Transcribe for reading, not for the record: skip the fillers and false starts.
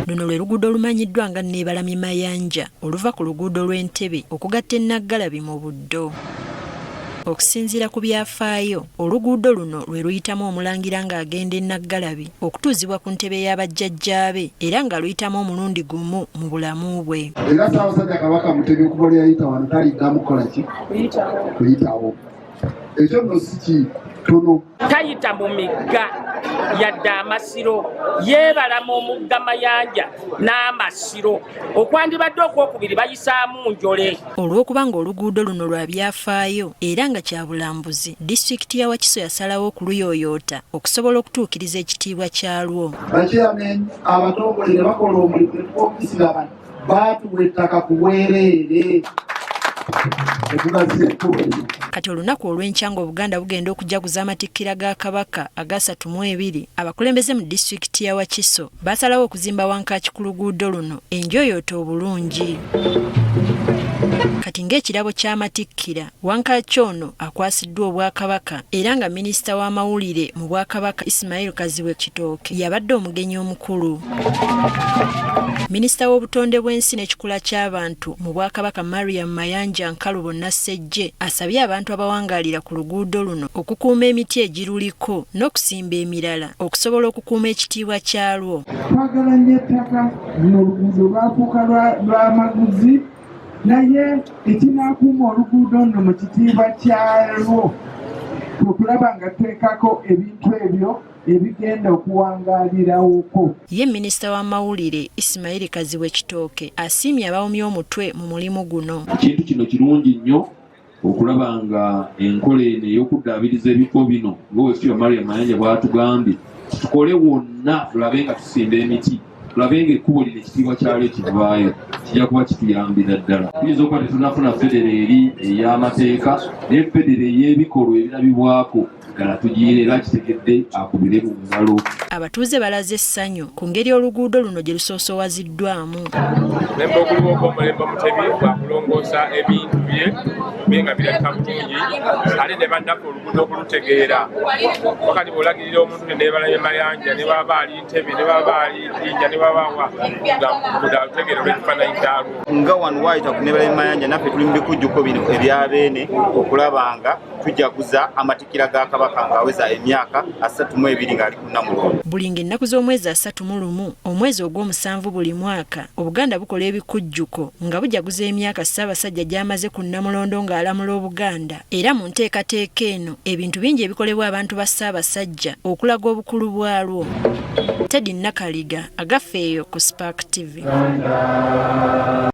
Luno lwe luguudo olumanyiddwa nga Neebalamye Mayanja oluva ku luguudo lw'Entebbe okugatta e Naggalabi mu Buddo. Okusinziira ku byafaayo, oluguudo luno lwe luyitamu omulangira ng'agenda e Naggalabi okutuuzibwa ku ntebe y'abajjajjaabe era nga luyitamu omulundi gumu mu bulamu bwe. Era Ssaabasajja Kabaka Mutebi okuva lwe yayita wano taliddamu kukola ki? Kuyitawo. Ekyo nno si kitono. Tayita mu migga yadde amasiro, yeebalamu omugga Mayanja n'amasiro. Okwandibadde okwokubiri bayisaamu njole. Olw'okuba ng'oluguudo luno lwa byafaayo era nga kya bulambuzi, disitulikiti ya Wakiso yasalawo okuluyooyoota okusobola okutuukiriza ekitiibwa kyalwo. Bakiramenyi abatongole ne bakola omulimu gw'okukisira abantu baatuwa ettaka ku bwereere. Kati olunaku olw'enkya Obuganda bugenda okujaguza amatikkira ga Kabaka aga 32, abakulembeze mu disitulikiti ya Wakiso basalawo okuzimba wankaaki ku luguudo luno enjooyoote obulungi. Kati ng'ekirabo ky'amatikkira, wankaaki ono akwasiddwa Obwakabaka era nga minisita w'amawulire mu Bwakabaka Ismail Kaziwe Kitooke yabadde omugenyi omukulu. Minisita w'obutonde bw'ensi n'ekikula ky'abantu mu Bwakabaka Mariam Mayanja Nkalubo Nassejje asabye abantu abawangaalira ku luguudo luno okukuuma emiti egiruliko n'okusimba emirala okusobola okukuuma ekitiibwa kyalwo. Twagala nnyo ettaka luno oluguudo lwafuuka lw'amaguzi naye ekinaakuuma oluguudo nno mu kitiibwa kyalwo okulaba nga tuteekako ebintu ebyo ebigenda okuwangaalirawo. Ye minisita w'amawulire Ismail Kaziwe Kitooke asiimye abawumya omutwe mu mulimu guno. Ekintu kino kirungi nnyo okulaba nga enkola eno ey'okuddaabiriza ebifo bino ng'Owekitiibwa Mariam Mayanja bw'atugambye tukole wonna tulabe nga tusimba emiti, tulabe nga ekkubo lino ekitiibwa kyalyo kivaayo, kijja kuba kituyambira ddala. Tuyinza okuba tetunafuna federa eri ey'amateeka naye federa ey'ebikolwa ebirabibwako ddala tugiire era kitegedde akubire mu ngalo. Abatuuze balaze essanyu ku ngeri oluguudo luno gye lusoosowaziddwamu. Omulembe oguliwo Omulembe Mutebi gwakulongoosa ebintu bye nga birabika bulungi ate ne bannaffe oluguudo okulutegeera. Wakati bw'olagirira omuntu ne Neebalamye Mayanja ne baba ali Ntebbe ne baba ali Jinja ne baba wa nga lutegeera olw'ekifaananyi kyalwo. Nga wano waayita ku Neebalamye Mayanja naffe tuli mu bikujjuko bino ebya Beene okulaba nga tujaguza amatikkira ga Kabaka ng'aweza emyaka 32 ng'ali ku Namulondo. Buli ng'ennaku z'omwezi 31 omwezi ogw'omusanvu buli mwaka Obuganda bukola ebikujjuko nga bujaguza emyaka Ssaabasajja gy'amaze ku Namulondo ng'alamula Obuganda. Era mu nteekateeka eno ebintu bingi ebikolebwa abantu ba Ssaabasajja okulaga obukulu bwalwo. Teddy Nakaliga agafeeyo ku Spark TV.